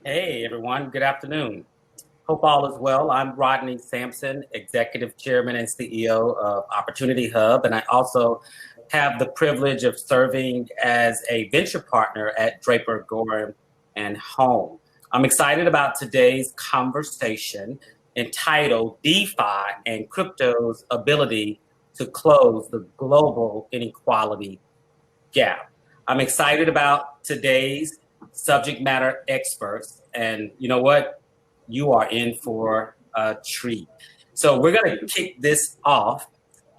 Hey everyone, good afternoon. Hope all is well. I'm Rodney Sampson, Executive Chairman and CEO of Opportunity Hub, and I also have the privilege of serving as a venture partner at Draper Goren Holm. I'm excited about today's conversation entitled DeFi and Crypto's Ability to Close the Global Inequality Gap. I'm excited about today's subject matter experts, and you know what? You are in for a treat. So we're going to kick this off,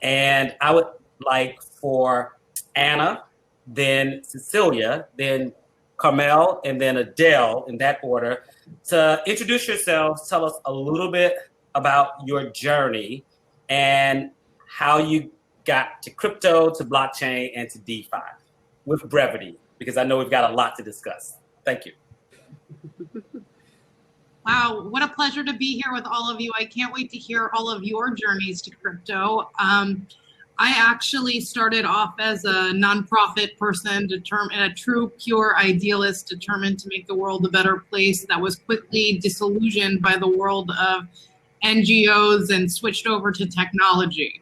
and I would like for Anna, then Cecilia, then Carmelle, and then Adel, in that order, to introduce yourselves, tell us a little bit about your journey and how you got to crypto, to blockchain, and to DeFi with brevity, because I know we've got a lot to discuss. Thank you. Wow, what a pleasure to be here with all of you. I can't wait to hear all of your journeys to crypto. I actually started off as a nonprofit person, a true pure idealist, determined to make the world a better place, that was quickly disillusioned by the world of NGOs and switched over to technology.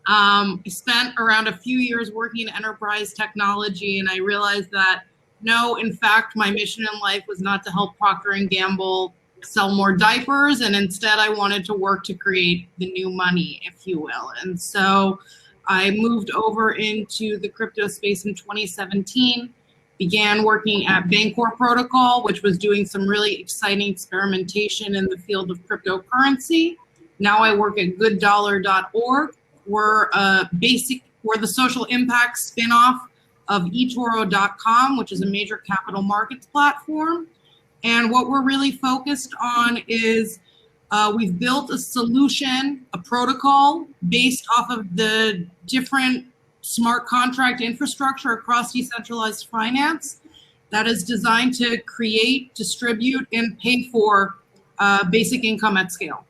I spent around a few years working in enterprise technology, and I realized that no, in fact, my mission in life was not to help Procter & Gamble sell more diapers, and instead I wanted to work to create the new money, if you will. And so I moved over into the crypto space in 2017, began working at Bancor Protocol, which was doing some really exciting experimentation in the field of cryptocurrency. Now I work at gooddollar.org. We're the social impact spinoff of eToro.com, which is a major capital markets platform. And what we're really focused on is we've built a solution, a protocol based off of the different smart contract infrastructure across decentralized finance that is designed to create, distribute, and pay for basic income at scale.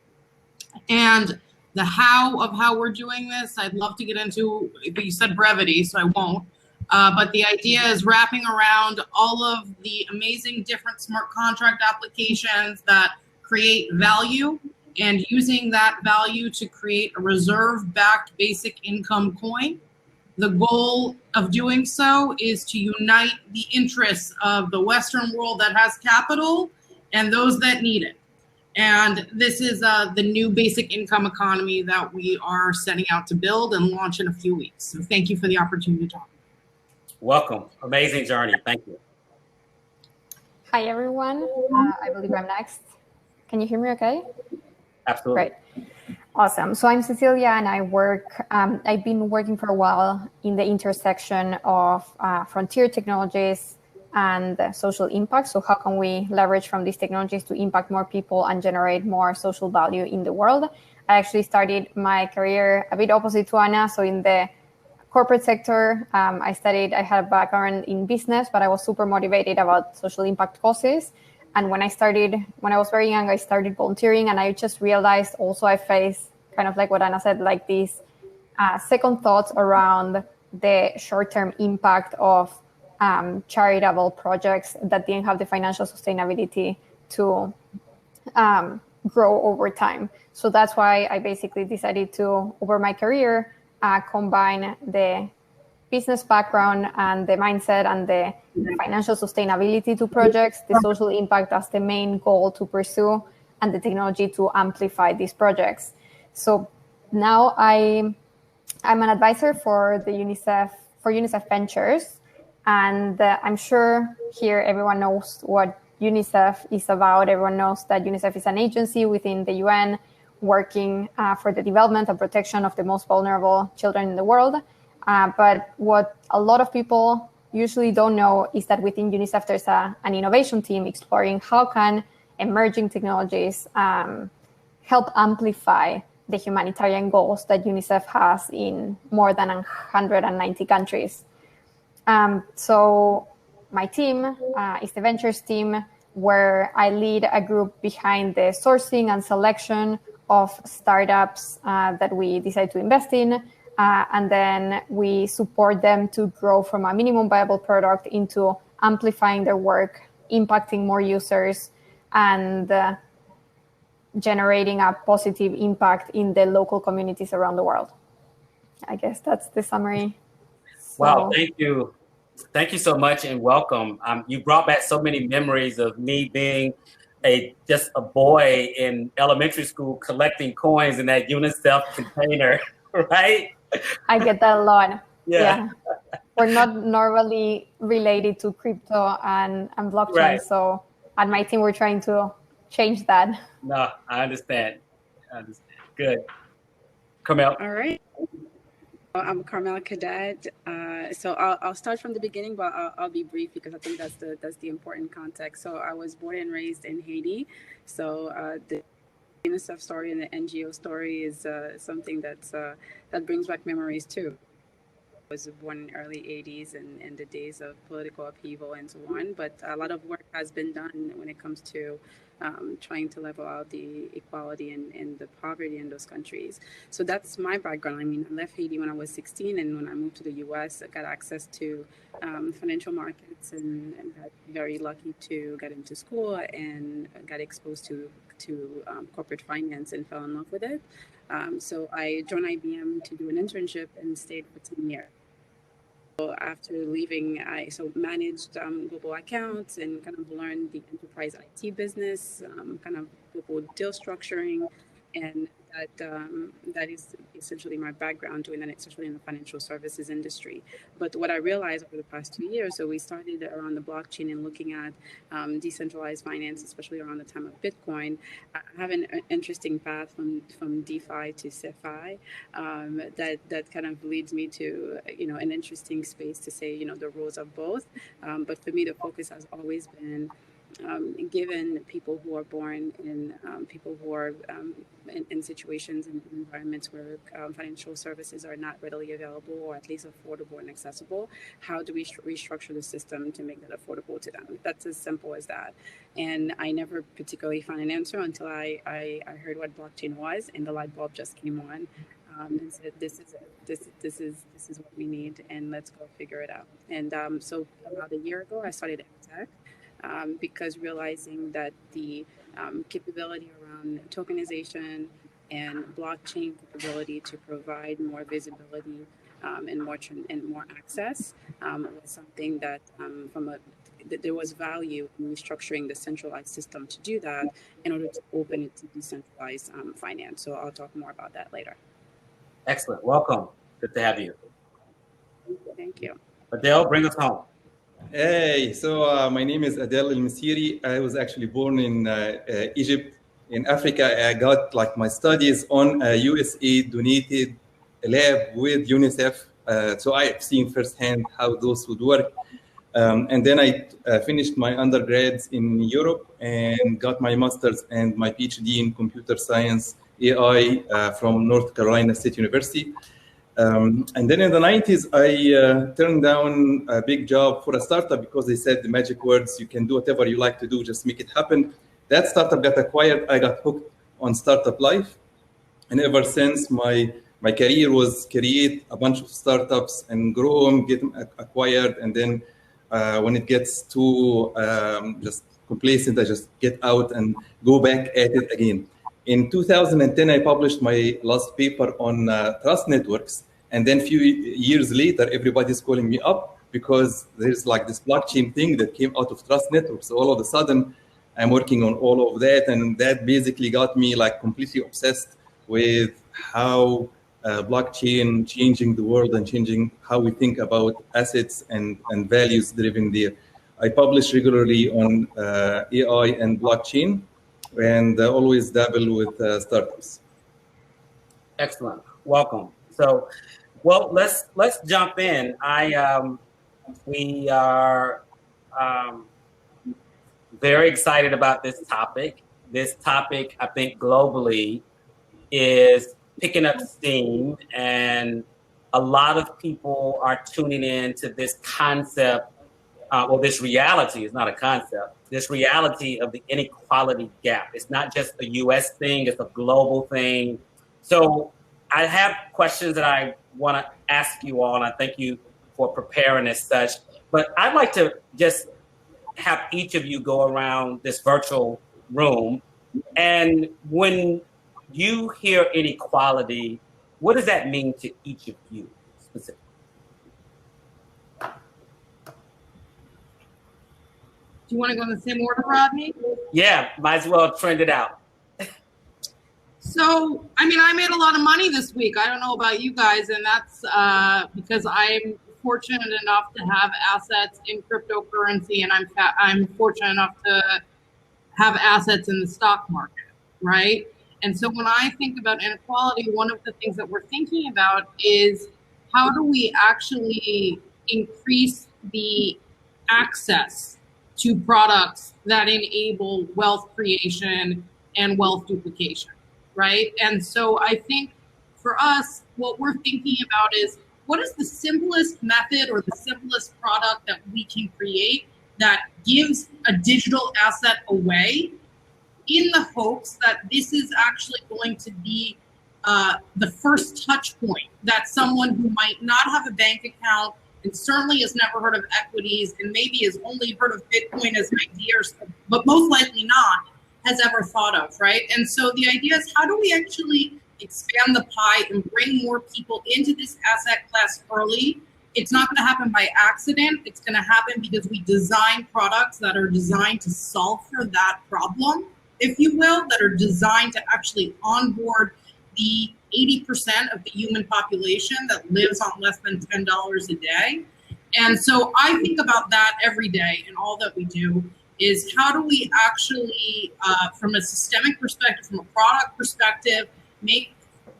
And the how we're doing this, I'd love to get into, but you said brevity, so I won't. But the idea is wrapping around all of the amazing different smart contract applications that create value and using that value to create a reserve-backed basic income coin. The goal of doing so is to unite the interests of the Western world that has capital and those that need it. And this is the new basic income economy that we are setting out to build and launch in a few weeks. So thank you for the opportunity to talk. Welcome. Amazing journey. Thank you. Hi, everyone. I believe I'm next. Can you hear me okay? Absolutely. Great. Awesome. So I'm Cecilia, and I've been working for a while in the intersection of frontier technologies and social impact. So how can we leverage from these technologies to impact more people and generate more social value in the world? I actually started my career a bit opposite to Anna. So in the corporate sector, I had a background in business, but I was super motivated about social impact causes. And when I was very young, I started volunteering, and I just realized also I faced kind of like what Anna said, like these second thoughts around the short-term impact of charitable projects that didn't have the financial sustainability to grow over time. So that's why I basically decided to, over my career, combine the business background and the mindset and the financial sustainability to projects, the social impact as the main goal to pursue, and the technology to amplify these projects. So now I'm an advisor for UNICEF Ventures, and I'm sure here everyone knows what UNICEF is about. Everyone knows that UNICEF is an agency within the UN working for the development and protection of the most vulnerable children in the world. But what a lot of people usually don't know is that within UNICEF, there's an innovation team exploring how can emerging technologies help amplify the humanitarian goals that UNICEF has in more than 190 countries. So my team is the Ventures team, where I lead a group behind the sourcing and selection of startups that we decide to invest in. And then we support them to grow from a minimum viable product into amplifying their work, impacting more users, and generating a positive impact in the local communities around the world. I guess that's the summary. Wow, thank you. Thank you so much and welcome. You brought back so many memories of me being just a boy in elementary school collecting coins in that UNICEF container, right? I get that a lot. Yeah. We're not normally related to crypto and blockchain. Right. So at my team, we're trying to change that. No, I understand. Good. Carmelle. All right. I'm Carmelle Cadet. So I'll start from the beginning, but I'll be brief because I think that's the important context. So I was born and raised in Haiti. So the UNICEF story and the NGO story is something that brings back memories too. I was born in early 80s and the days of political upheaval and so on. But a lot of work has been done when it comes to trying to level out the equality and the poverty in those countries. So that's my background. I mean, I left Haiti when I was 16, and when I moved to the US, I got access to financial markets and got very lucky to get into school and got exposed to corporate finance and fell in love with it. So I joined IBM to do an internship and stayed for 10 years. So after leaving, I managed global accounts and kind of learned the enterprise IT business, kind of global deal structuring, and that is essentially my background, doing that especially in the financial services industry. But what I realized over the past 2 years, so we started around the blockchain and looking at decentralized finance, especially around the time of Bitcoin. I have an interesting path from DeFi to CeFi that kind of leads me to an interesting space to say the roles of both. But for me, the focus has always been given people who are born in people who are in situations and environments where financial services are not readily available or at least affordable and accessible, how do we restructure the system to make that affordable to them? That's as simple as that. And I never particularly found an answer until I heard what blockchain was, and the light bulb just came on. And said, this is what we need, and let's go figure it out. And so about a year ago, I started EMTECH. Because realizing that the capability around tokenization and blockchain capability to provide more visibility and more access was something that that there was value in restructuring the centralized system to do that in order to open it to decentralized finance. So I'll talk more about that later. Excellent. Welcome. Good to have you. Thank you. Adel, bring us home. Hey, so my name is Adel ElMessiry. I was actually born in Egypt, in Africa. I got my studies on a USA donated lab with UNICEF. So I've seen firsthand how those would work. And then I finished my undergrads in Europe and got my master's and my PhD in computer science AI from North Carolina State University. And then in the 90s, I turned down a big job for a startup because they said the magic words, you can do whatever you like to do, just make it happen. That startup got acquired. I got hooked on startup life. And ever since, my career was create a bunch of startups and grow them, get them acquired. And then when it gets too just complacent, I just get out and go back at it again. In 2010, I published my last paper on trust networks. And then a few years later, everybody's calling me up because there's this blockchain thing that came out of trust networks. So all of a sudden, I'm working on all of that. And that basically got me completely obsessed with how blockchain changing the world and changing how we think about assets and values driven there. I publish regularly on AI and blockchain, and always dabble with startups. Excellent. Welcome. So, well, let's jump in. We are very excited about this topic. This topic, I think, globally is picking up steam, and a lot of people are tuning in to this concept. This reality is not a concept. This reality of the inequality gap. It's not just a US thing, it's a global thing. So I have questions that I want to ask you all, and I thank you for preparing as such. But I'd like to just have each of you go around this virtual room. And when you hear inequality, what does that mean to each of you specifically? Do you want to go in the same order, Rodney? Yeah, might as well trend it out. So, I mean, I made a lot of money this week. I don't know about you guys, and that's because I'm fortunate enough to have assets in cryptocurrency, and I'm fortunate enough to have assets in the stock market, right? And so when I think about inequality, one of the things that we're thinking about is how do we actually increase the access to products that enable wealth creation and wealth duplication, right? And so I think for us, what we're thinking about is what is the simplest method or the simplest product that we can create that gives a digital asset away in the hopes that this is actually going to be the first touch point that someone who might not have a bank account and certainly has never heard of equities and maybe has only heard of Bitcoin as an idea, but most likely not, has ever thought of, right? And so the idea is how do we actually expand the pie and bring more people into this asset class early? It's not gonna happen by accident. It's gonna happen because we design products that are designed to solve for that problem, if you will, that are designed to actually onboard the 80% of the human population that lives on less than $10 a day. And so I think about that every day, and all that we do is how do we actually, from a systemic perspective, from a product perspective,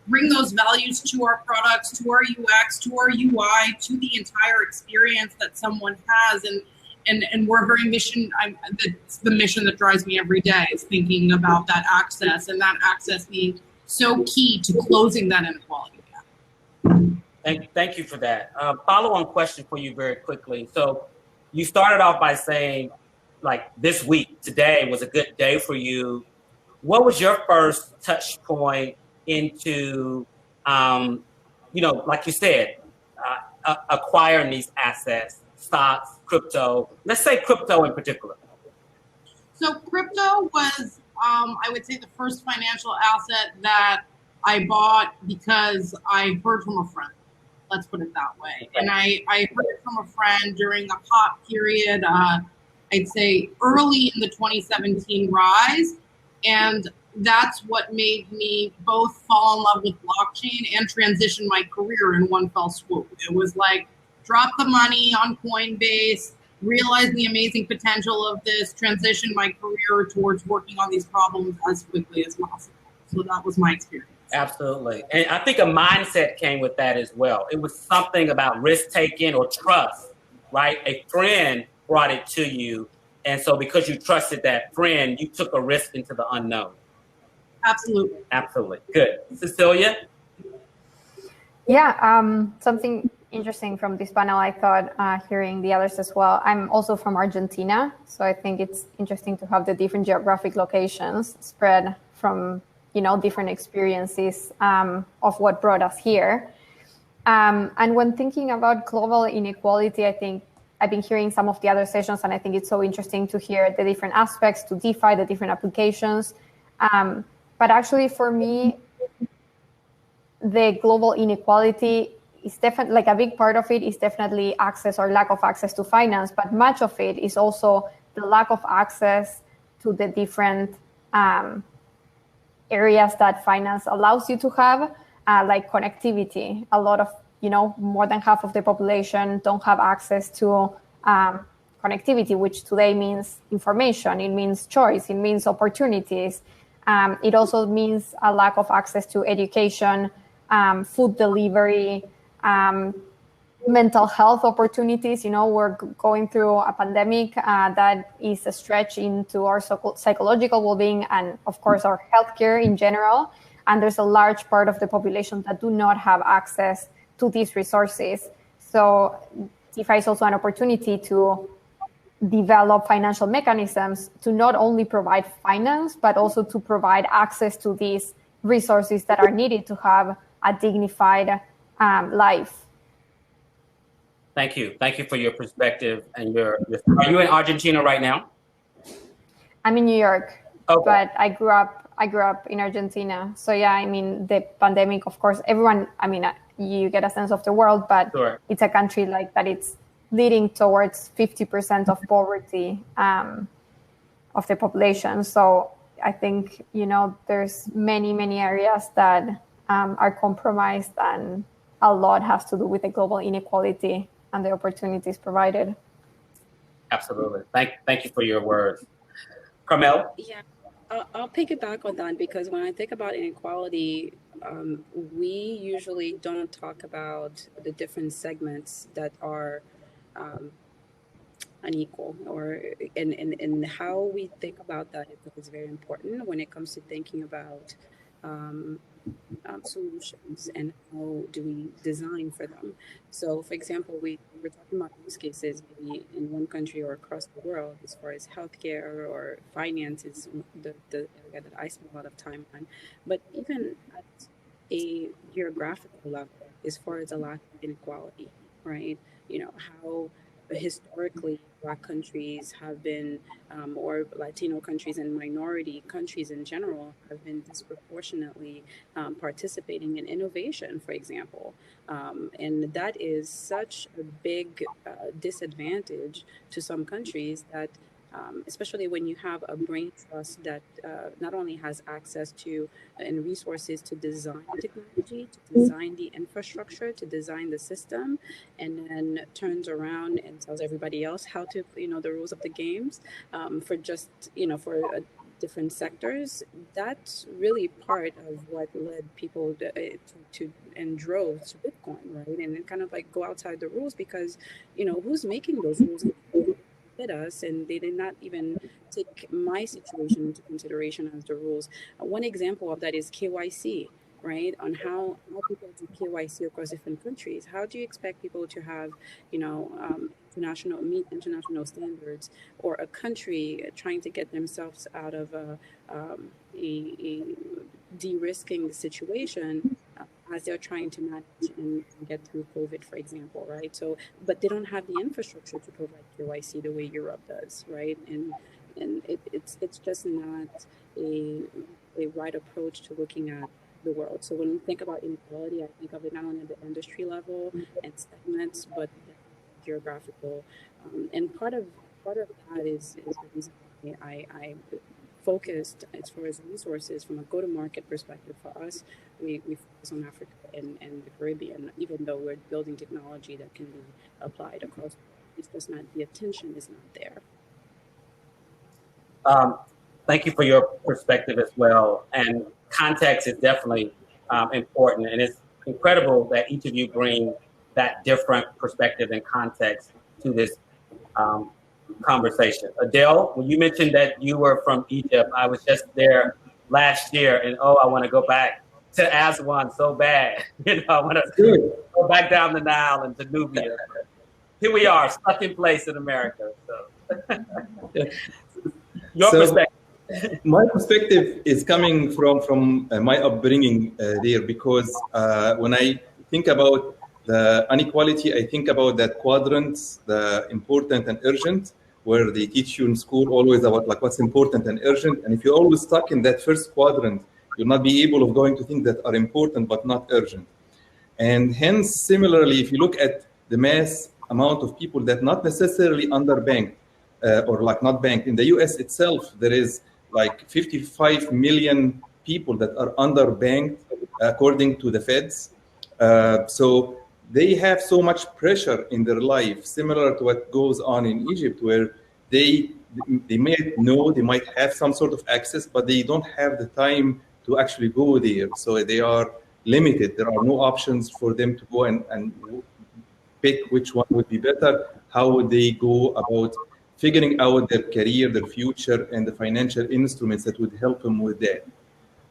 bring those values to our products, to our UX, to our UI, to the entire experience that someone has. And we're very the mission that drives me every day is thinking about that access, and that access being so key to closing that inequality gap. Thank you for that. Follow-on question for you very quickly. So you started off by saying, like, this week, today was a good day for you. What was your first touch point into, like you said, acquiring these assets, stocks, crypto? Let's say crypto in particular. So crypto was, I would say, the first financial asset that I bought because I heard from a friend. Let's put it that way. And I heard it from a friend during a hot period, I'd say early in the 2017 rise. And that's what made me both fall in love with blockchain and transition my career in one fell swoop. It was like, drop the money on Coinbase, realize the amazing potential of this, transition my career towards working on these problems as quickly as possible. So that was my experience. Absolutely. And I think a mindset came with that as well. It was something about risk-taking or trust, right? A friend brought it to you. And so because you trusted that friend, you took a risk into the unknown. Absolutely. Absolutely. Good. Cecilia? Yeah, something interesting from this panel, I thought, hearing the others as well. I'm also from Argentina, so I think it's interesting to have the different geographic locations spread from, different experiences of what brought us here. And when thinking about global inequality, I think I've been hearing some of the other sessions, and I think it's so interesting to hear the different aspects to DeFi, the different applications. But actually, for me, the global inequality is definitely, like, a big part of it is definitely access or lack of access to finance, but much of it is also the lack of access to the different areas that finance allows you to have, like connectivity. A lot of, more than half of the population don't have access to connectivity, which today means information, it means choice, it means opportunities. It also means a lack of access to education, food delivery, mental health opportunities. We're going through a pandemic that is a stretch into our psychological well-being and, of course, our healthcare in general. And there's a large part of the population that do not have access to these resources. So DeFi is also an opportunity to develop financial mechanisms to not only provide finance, but also to provide access to these resources that are needed to have a dignified life. Thank you. Thank you for your perspective. And are you in Argentina right now? I'm in New York. Okay. But I grew up in Argentina. So yeah, I mean, the pandemic, of course, everyone, I mean, you get a sense of the world, but Sure. it's a country like that. It's leading towards 50% of poverty of the population. So I think, you know, there's many areas that are compromised, and a lot has to do with the global inequality and the opportunities provided. Absolutely. Thank you for your words. Carmelle? Yeah, I'll piggyback on that, because when I think about inequality, we usually don't talk about the different segments that are unequal, or and how we think about that is very important when it comes to thinking about solutions and how do we design for them. So, for example, we're talking about use cases maybe in one country or across the world, as far as healthcare or finance is the area that I spend a lot of time on. But even at a geographical level, as far as a lack of inequality, right? You know, how historically Black countries have been, or Latino countries and minority countries in general, have been disproportionately participating in innovation, for example. And that is such a big disadvantage to some countries that, especially when you have a brain trust that not only has access to and resources to design technology, to design the infrastructure, to design the system, and then turns around and tells everybody else how to, you know, the rules of the games for just, you know, for different sectors. That's really part of what led people to and drove to Bitcoin, right? And then kind of like go outside the rules, because, you know, who's making those rules? Us, and they did not even take my situation into consideration as the rules. One example of that is KYC, right? On how people do KYC across different countries. How do you expect people to have, you know, meet international standards, or a country trying to get themselves out of a de-risking situation as they're trying to manage and get through COVID, for example, right? So, but they don't have the infrastructure to provide KYC the way Europe does, right? And it's just not a right approach to looking at the world. So when we think about inequality, I think of it not only at the industry level and segments, but geographical. And part of that is the reason why I focused as far as resources from a go-to-market perspective. For us, we focus on Africa and the Caribbean, even though we're building technology that can be applied across. It's just not, the attention is not there. Thank you for your perspective as well. And context is definitely important. And it's incredible that each of you bring that different perspective and context to this conversation. Adel, when you mentioned that you were from Egypt, I was just there last year, and I want to go back to Aswan so bad. You know, I want to go back down the Nile and to Nubia. Here we are, stuck in place in America. So, your perspective. My perspective is coming from my upbringing there, because when I think about the inequality, I think about that quadrants, the important and urgent, where they teach you in school always about like what's important and urgent. And if you're always stuck in that first quadrant, you'll not be able of going to things that are important but not urgent. And hence, similarly, if you look at the mass amount of people that not necessarily underbanked or like not banked, in the US itself, there is like 55 million people that are underbanked according to the feds. So they have so much pressure in their life, similar to what goes on in Egypt, where they may know they might have some sort of access, but they don't have the time to actually go there. So they are limited. There are no options for them to go and pick which one would be better. How would they go about figuring out their career, their future, and the financial instruments that would help them with that?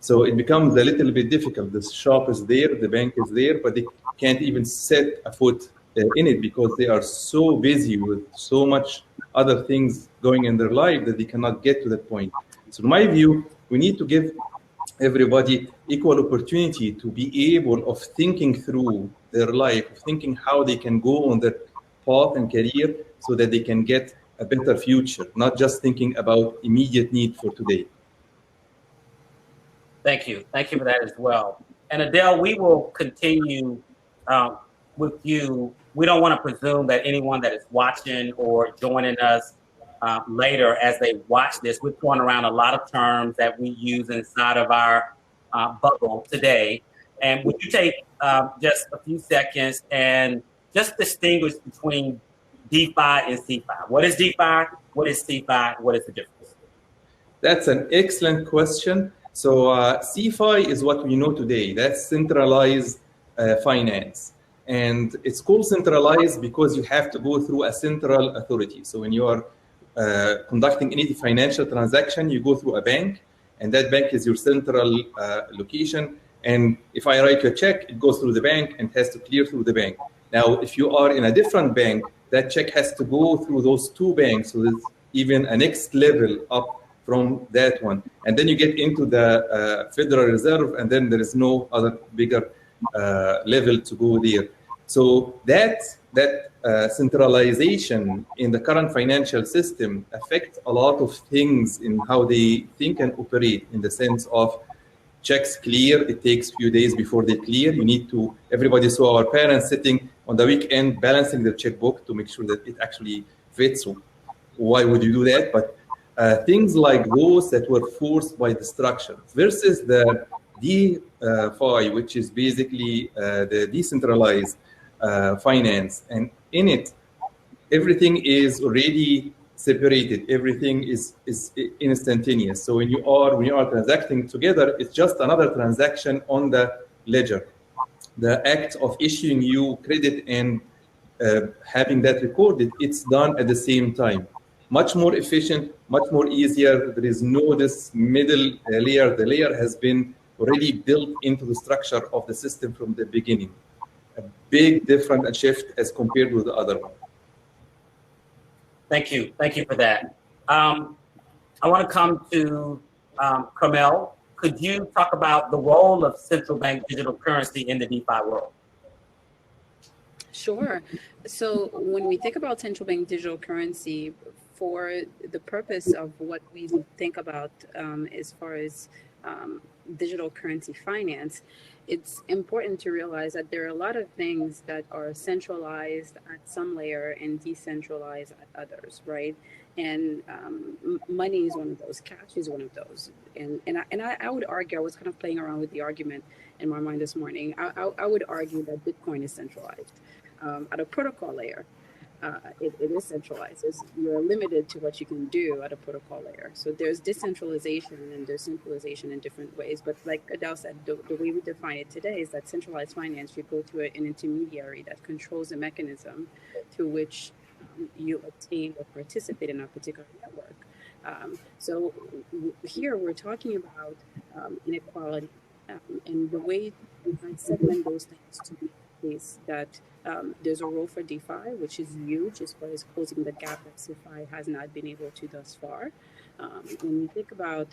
So it becomes a little bit difficult. The shop is there, the bank is there, but they can't even set a foot in it because they are so busy with so much other things going in their life that they cannot get to that point. So in my view, we need to give everybody equal opportunity to be able of thinking through their life, thinking how they can go on their path and career so that they can get a better future, not just thinking about immediate need for today. Thank you. Thank you for that as well. And Adel, we will continue with you. We don't want to presume that anyone that is watching or joining us later as they watch this, we're throwing around a lot of terms that we use inside of our bubble today. And would you take just a few seconds and just distinguish between DeFi and CeFi? What is DeFi? What is CeFi? What is the difference? That's an excellent question. So CeFi is what we know today. That's centralized finance. And it's called centralized because you have to go through a central authority. So when you are conducting any financial transaction, you go through a bank, and that bank is your central location. And if I write you a check, it goes through the bank and has to clear through the bank. Now, if you are in a different bank, that check has to go through those two banks. So there's even a next level up from that one. And then you get into the Federal Reserve, and then there is no other bigger level to go there. So that centralization in the current financial system affects a lot of things in how they think and operate, in the sense of checks clear, it takes a few days before they clear. You need to, everybody saw our parents sitting on the weekend balancing their checkbook to make sure that it actually fits. So why would you do that? But things like those that were forced by the structure versus the DeFi, which is basically the decentralized finance. And in it, everything is already separated. Everything is instantaneous. So when you are transacting together, it's just another transaction on the ledger. The act of issuing you credit and having that recorded, it's done at the same time. Much more efficient, much more easier. There is no this middle layer. The layer has been already built into the structure of the system from the beginning. A big difference and shift as compared with the other one. Thank you. Thank you for that. I want to come to Carmelle. Could you talk about the role of central bank digital currency in the DeFi world? Sure. So when we think about central bank digital currency, for the purpose of what we think about as far as digital currency finance, it's important to realize that there are a lot of things that are centralized at some layer and decentralized at others, right? And money is one of those, cash is one of those. And I would argue, I was kind of playing around with the argument in my mind this morning. I would argue that Bitcoin is centralized at a protocol layer. It is centralized. You're limited to what you can do at a protocol layer. So there's decentralization and there's centralization in different ways. But like Adel said, the way we define it today is that centralized finance, you go through an intermediary that controls the mechanism through which you obtain or participate in a particular network. So here we're talking about inequality and the way we can segment those things to be is that there's a role for DeFi, which is huge as far as closing the gap that CeFi has not been able to thus far. When you think about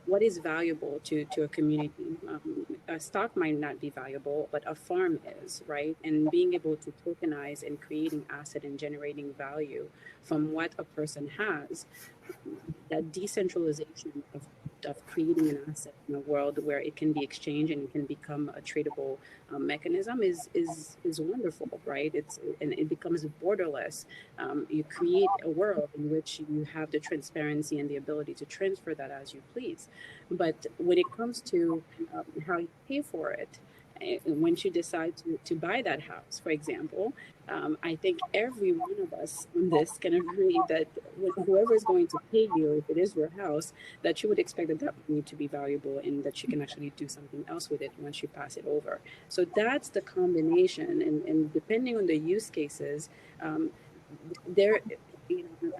what is valuable to a community, a stock might not be valuable, but a farm is, right? And being able to tokenize and creating asset and generating value from what a person has, that decentralization of creating an asset in a world where it can be exchanged and it can become a tradable mechanism is wonderful, right? And it becomes borderless. You create a world in which you have the transparency and the ability to transfer that as you please. But when it comes to how you pay for it, once you decide to buy that house, for example, I think every one of us on this can agree that whoever is going to pay you, if it is your house, that you would expect that money to be valuable and that you can actually do something else with it once you pass it over. So that's the combination. And depending on the use cases, I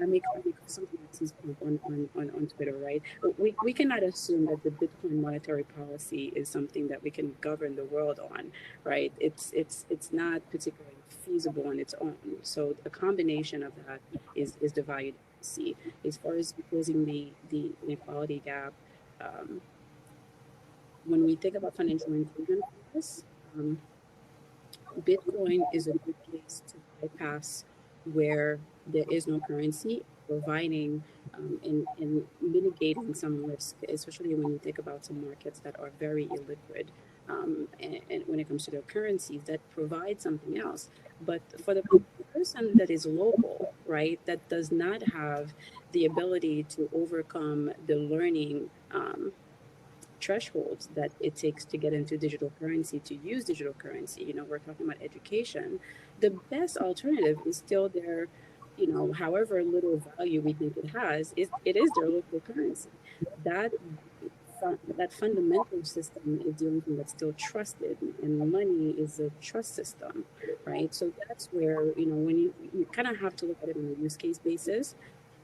make something that sees on Twitter, right? We cannot assume that the Bitcoin monetary policy is something that we can govern the world on, right? It's not particularly feasible on its own. So a combination of that is the value that we see. As far as closing the inequality gap, when we think about financial inclusion, Bitcoin is a good place to bypass where there is no currency, providing and mitigating some risk, especially when you think about some markets that are very illiquid. And when it comes to their currencies, that provide something else. But for the person that is local, right, that does not have the ability to overcome the learning thresholds that it takes to get into digital currency, to use digital currency, we're talking about education, the best alternative is still their, however little value we think it has, it is their local currency. That fundamental system is the only thing that's still trusted, and money is a trust system, right? So that's where, when you kind of have to look at it on a use case basis.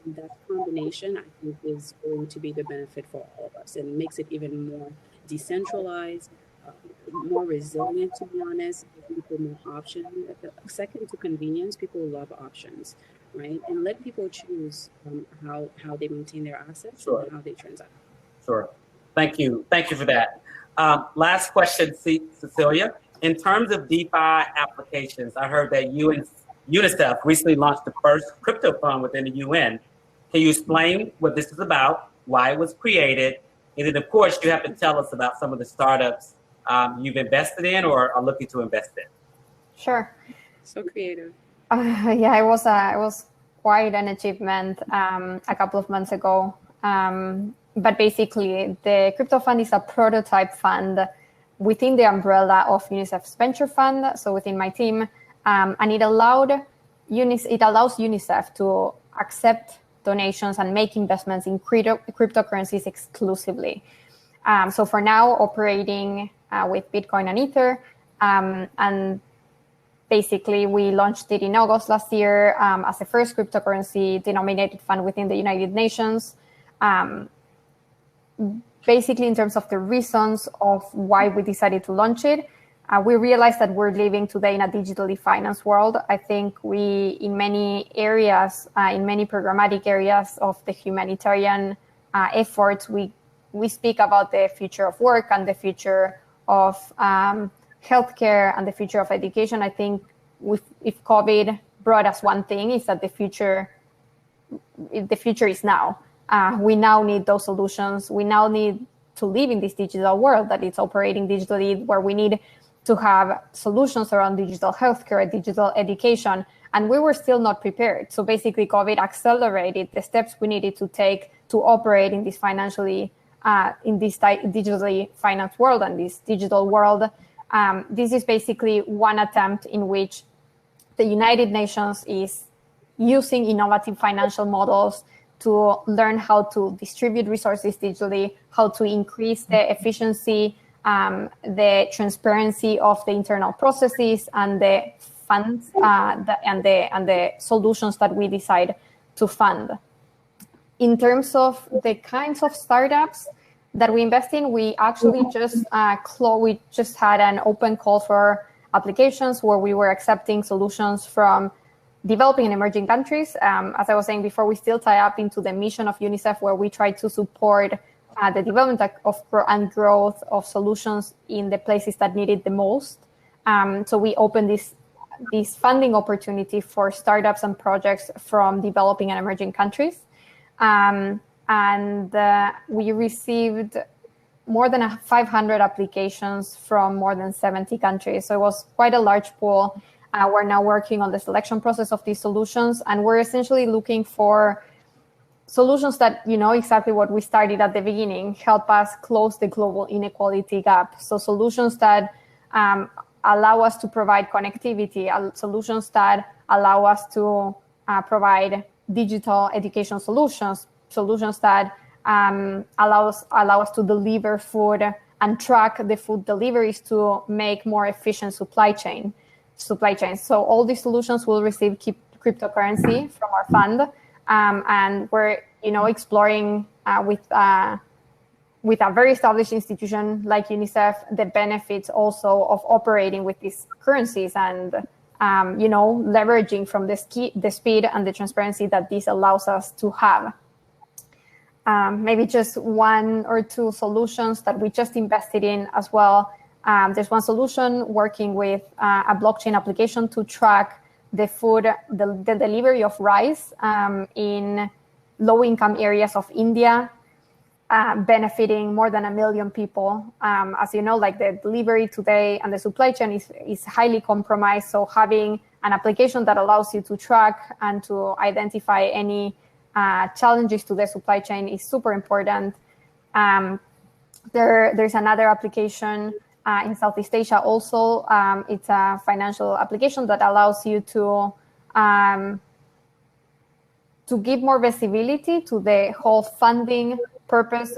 That combination, I think, is going to be the benefit for all of us, and makes it even more decentralized, more resilient, to be honest, give people more options. Second to convenience, people love options, right? And let people choose how they maintain their assets and how they transact. Sure. Thank you for that. Last question, Cecilia. In terms of DeFi applications, I heard that UNICEF recently launched the first crypto fund within the UN. Can you explain what this is about, why it was created, and then, of course, you have to tell us about some of the startups you've invested in or are looking to invest in? Sure. So creative. Yeah, it was quite an achievement a couple of months ago. But basically, the crypto fund is a prototype fund within the umbrella of UNICEF's venture fund, so within my team, and it allows UNICEF to accept donations and make investments in cryptocurrencies exclusively. So for now, operating with Bitcoin and Ether, and basically we launched it in August last year as the first cryptocurrency denominated fund within the United Nations. Basically, in terms of the reasons of why we decided to launch it, we realized that we're living today in a digitally financed world. I think in many areas, in many programmatic areas of the humanitarian efforts, we speak about the future of work and the future of healthcare and the future of education. I think if COVID brought us one thing, is that the future is now. We now need those solutions. We now need to live in this digital world that it's operating digitally, where we need to have solutions around digital healthcare, digital education, and we were still not prepared. So basically, COVID accelerated the steps we needed to take to operate in this digitally financed world and this digital world. This is basically one attempt in which the United Nations is using innovative financial models to learn how to distribute resources digitally, how to increase the efficiency, the transparency of the internal processes, and the funds and the solutions that we decide to fund. In terms of the kinds of startups that we invest in, we actually just had an open call for applications where we were accepting solutions from developing and emerging countries. As I was saying before, we still tie up into the mission of UNICEF, where we try to support the development and growth of solutions in the places that need it the most. So we opened this funding opportunity for startups and projects from developing and emerging countries. And we received more than 500 applications from more than 70 countries. So it was quite a large pool. We're now working on the selection process of these solutions, and we're essentially looking for solutions that, exactly what we started at the beginning, help us close the global inequality gap. So solutions that allow us to provide connectivity, solutions that allow us to provide digital education solutions that allow us to deliver food and track the food deliveries to make more efficient supply chains. So all these solutions will receive cryptocurrency from our fund, and we're exploring with a very established institution like UNICEF the benefits also of operating with these currencies and leveraging from the speed and the transparency that this allows us to have. Maybe just one or two solutions that we just invested in as well. There's one solution working with a blockchain application to track the delivery of rice in low-income areas of India, benefiting more than 1 million people. As you know, like the delivery today and the supply chain is highly compromised. So having an application that allows you to track and to identify any challenges to the supply chain is super important. There's another application in Southeast Asia also. It's a financial application that allows you to give more visibility to the whole funding purpose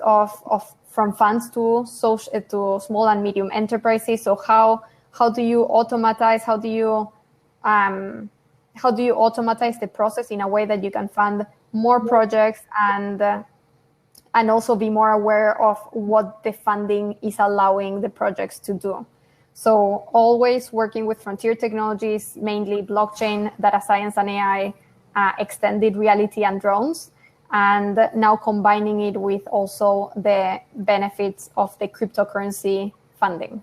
from funds to small and medium enterprises. So how do you automatize? How do you automatize the process in a way that you can fund more projects and also be more aware of what the funding is allowing the projects to do. So always working with frontier technologies, mainly blockchain, data science and AI, extended reality and drones, and now combining it with also the benefits of the cryptocurrency funding.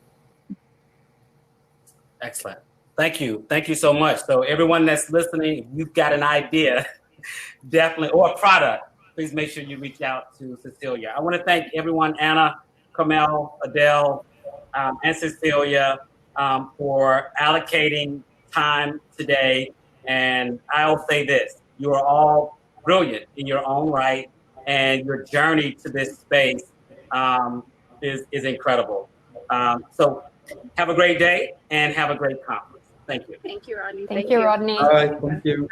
Excellent. Thank you. Thank you so much. So everyone that's listening, if you've got an idea, definitely, or a product, please make sure you reach out to Cecilia. I want to thank everyone, Anna, Carmelle, Adel, and Cecilia for allocating time today. And I'll say this, you are all brilliant in your own right, and your journey to this space is incredible. So have a great day and have a great conference. Thank you. Thank you, Rodney. Thank you, Rodney. All right, thank you.